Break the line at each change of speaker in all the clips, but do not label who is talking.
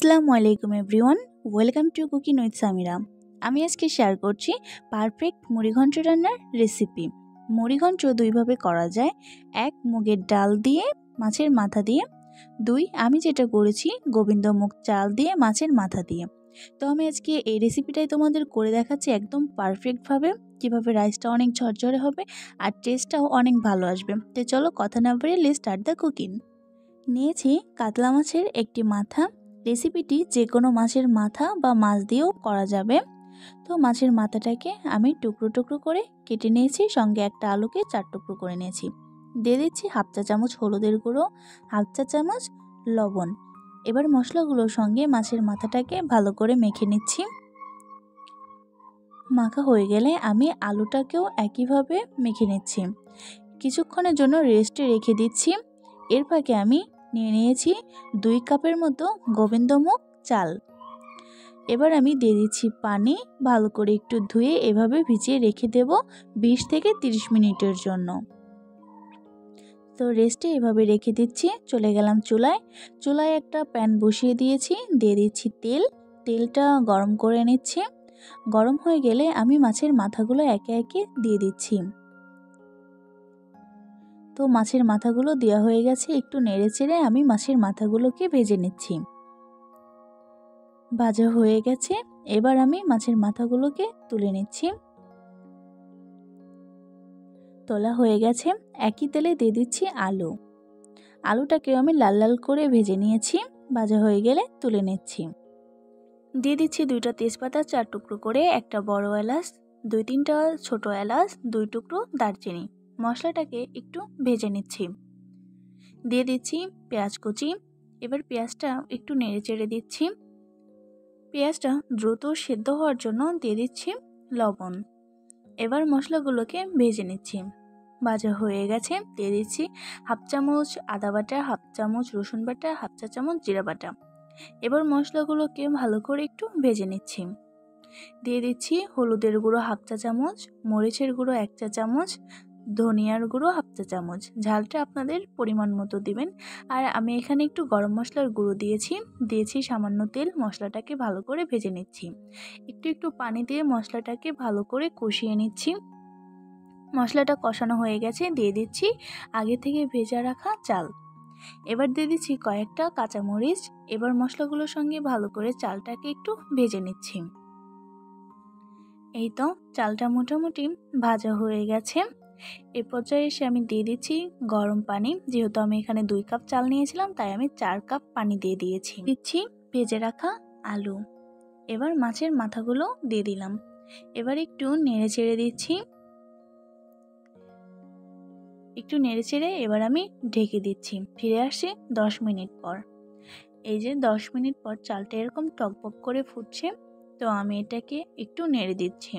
আসসালামু আলাইকুম everyone, welcome to cooking with Samira. আমি আজকে শেয়ার করছি পারফেক্ট মুড়িঘণ্ট রান্নার রেসিপি। মুড়িঘণ্ট দুইভাবে করা যায়, এক মুগের ডাল দিয়ে মাছের মাথা দিয়ে, দুই আমি যেটা করেছি গোবিন্দমুখ চাল দিয়ে মাছের মাথা দিয়ে। তো আমি আজকে এই রেসিপিটাই তোমাদের করে দেখাচ্ছি একদম পারফেক্টভাবে, কীভাবে রাইসটা অনেক ঝরঝরে হবে আর টেস্টটাও অনেক ভালো আসবে। তো চলো কথা না বাড়িয়ে লেটস স্টার্ট দ্য কুকিং। নিয়েছি কাতলা মাছের একটি মাথা। রেসিপিটি যে কোনো মাছের মাথা বা মাছ দিয়েও করা যাবে। তো মাছের মাথাটাকে আমি টুকরো টুকরো করে কেটে নিয়েছি, সঙ্গে একটা আলুকে 4 টুকরো করে নিয়েছি। দিয়ে দিচ্ছি হাফ চা চামচ হলুদের গুঁড়ো, হাফ চা চামচ লবণ। এবার মশলাগুলোর সঙ্গে মাছের মাথাটাকে ভালো করে মেখে নিচ্ছি। মাখা হয়ে গেলে আমি আলুটাকেও একইভাবে মেখে নিচ্ছি। কিছুক্ষণের জন্য রেস্টে রেখে দিচ্ছি। এর ফাঁকে আমি নিয়ে নিয়েছি 2 কাপের মতো গোবিন্দমুখ চাল। এবার আমি দিয়ে দিচ্ছি পানি, ভালো করে একটু ধুয়ে এভাবে ভিজিয়ে রেখে দেব 20 থেকে 30 মিনিটের জন্য। তো রেস্টে এভাবে রেখে দিচ্ছি। চলে গেলাম চুলায় একটা প্যান বসিয়ে দিয়েছি, দিয়ে দিচ্ছি তেলটা গরম করে নিচ্ছি। গরম হয়ে গেলে আমি মাছের মাথাগুলো একে একে দিয়ে দিচ্ছি। তো মাছের মাথাগুলো দেওয়া হয়ে গেছে, একটু নেড়েচেড়ে আমি মাছের মাথাগুলোকে ভেজে নিচ্ছি। ভাজা হয়ে গেছে, এবার আমি মাছের মাথাগুলোকে তুলে নিচ্ছি। তোলা হয়ে গেছে, একই তেলে দিয়ে দিচ্ছি আলুটাকেও আমি লাল লাল করে ভেজে নিয়েছি। ভাজা হয়ে গেলে তুলে নিচ্ছি। দিয়ে দিচ্ছি 2টা তেজপাতা 4 টুকরো করে, একটা বড় এলাচ, 2-3টা ছোট এলাচ, 2 টুকরো দারচিনি। মশলাটাকে একটু ভেজে নিচ্ছি। দিয়ে দিচ্ছি পেঁয়াজ কুচি। এবার পেঁয়াজটা একটু নেড়ে চেড়ে দিচ্ছি। পেঁয়াজটা দ্রুত সেদ্ধ হওয়ার জন্য দিয়ে দিচ্ছি লবণ। এবার মশলাগুলোকে ভেজে নিচ্ছি। ভাজা হয়ে গেছে, দিয়ে দিচ্ছি হাফ চামচ আদা বাটা, হাফ চামচ রসুন বাটা, হাফ চা চামচ জিরা বাটা। এবার মশলাগুলোকে ভালো করে একটু ভেজে নিচ্ছি। দিয়ে দিচ্ছি হলুদের গুঁড়ো হাফ চা চামচ, মরিচের গুঁড়ো 1 চা চামচ, ধনিয়ার গুঁড়ো হাফ চা চামচ। ঝালটা আপনাদের পরিমাণ মতো দিবেন। আর আমি এখানে একটু গরম মশলার গুঁড়ো দিয়েছি সামান্য তেল। মশলাটাকে ভালো করে ভেজে নিচ্ছি। একটু পানি দিয়ে মশলাটাকে ভালো করে কষিয়ে নিচ্ছি। মশলাটা কষানো হয়ে গেছে, দিয়ে দিচ্ছি আগে থেকে ভেজে রাখা চাল। এবার দিয়ে দিচ্ছি কয়েকটা কাঁচামরিচ। এবার মশলাগুলোর সঙ্গে ভালো করে চালটাকে একটু ভেজে নিচ্ছি। এই তো চালটা মোটামুটি ভাজা হয়ে গেছে। এ পর্যায়ে এসে আমি দিয়ে দিচ্ছি গরম পানি। যেহেতু আমি এখানে 2 কাপ চাল নিয়েছিলাম, তাই আমি 4 কাপ পানি দিয়ে দিচ্ছি ভেজে রাখা আলু। এবার মাছের মাথাগুলো দিয়ে দিলাম। এবার একটু নেড়ে চেড়ে দিচ্ছি। এবার আমি ঢেকে দিচ্ছি। ফিরে আসছি 10 মিনিট পর। এই যে 10 মিনিট পর চালটা এরকম টকবক করে ফুটছে। তো আমি এটাকে একটু নেড়ে দিচ্ছি।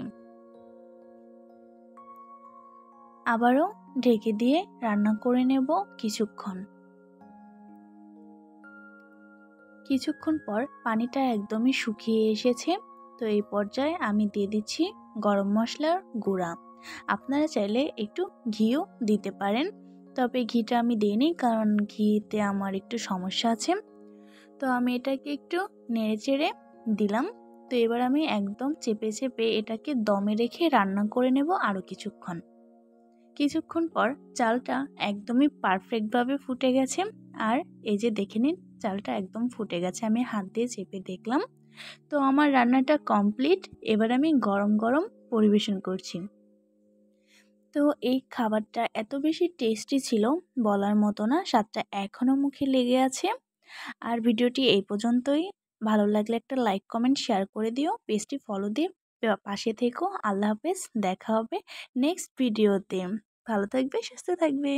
আবারও ঢেকে দিয়ে রান্না করে নেব কিছুক্ষণ পর পানিটা একদমই শুকিয়ে এসেছে। তো এই পর্যায়ে আমি দিয়ে দিচ্ছি গরম মশলার গুঁড়া। আপনারা চাইলে একটু ঘিও দিতে পারেন, তবে ঘিটা আমি দিইনি কারণ ঘিতে আমার একটু সমস্যা আছে। তো আমি এটাকে একটু নেড়ে চেড়ে দিলাম। তো এবার আমি একদম চেপে এটাকে দমে রেখে রান্না করে নেব আরও কিছুক্ষণ পর চালটা একদমই পারফেক্টভাবে ফুটে গেছে। আর এই যে দেখে নিন, চালটা একদম ফুটে গেছে। আমি হাত দিয়ে চেপে দেখলাম। তো আমার রান্নাটা কমপ্লিট। এবার আমি গরম গরম পরিবেশন করছি। তো এই খাবারটা এত বেশি টেস্টি ছিল বলার মতো না, স্বাদটা এখনও মুখে লেগে আছে। আর ভিডিওটি এই পর্যন্তই। ভালো লাগলে একটা লাইক কমেন্ট শেয়ার করে দিও, পেজটি ফলো দিয়ে পাশে থেকো। আল্লাহ হাফেজ, দেখা হবে নেক্সট ভিডিওতে। ভালো থাকবে, সুস্থ থাকবে।